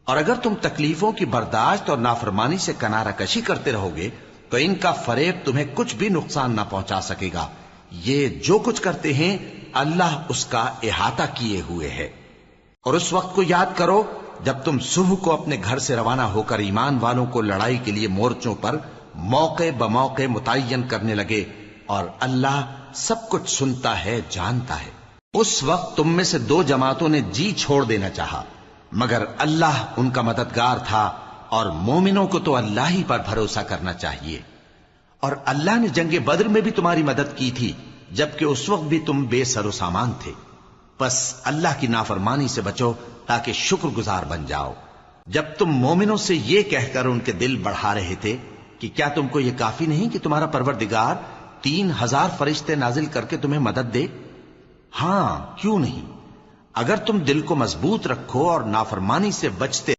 اور اگر تم تکلیفوں کی برداشت اور نافرمانی سے کنارہ کشی کرتے رہو گے تو ان کا فریب تمہیں کچھ بھی نقصان نہ پہنچا سکے گا. یہ جو کچھ کرتے ہیں اللہ اس کا احاطہ کیے ہوئے ہے. اور اس وقت کو یاد کرو جب تم صبح کو اپنے گھر سے روانہ ہو کر ایمان والوں کو لڑائی کے لیے مورچوں پر موقع بموقع متعین کرنے لگے، اور اللہ سب کچھ سنتا ہے، جانتا ہے. اس وقت تم میں سے دو جماعتوں نے جی چھوڑ دینا چاہا، مگر اللہ ان کا مددگار تھا، اور مومنوں کو تو اللہ ہی پر بھروسہ کرنا چاہیے. اور اللہ نے جنگ بدر میں بھی تمہاری مدد کی تھی جبکہ اس وقت بھی تم بے سر و سامان تھے. بس اللہ کی نافرمانی سے بچو تاکہ شکر گزار بن جاؤ. جب تم مومنوں سے یہ کہہ کر ان کے دل بڑھا رہے تھے کہ کیا تم کو یہ کافی نہیں کہ تمہارا پروردگار 3000 فرشتے نازل کر کے تمہیں مدد دے؟ ہاں، کیوں نہیں، اگر تم دل کو مضبوط رکھو اور نافرمانی سے بچتے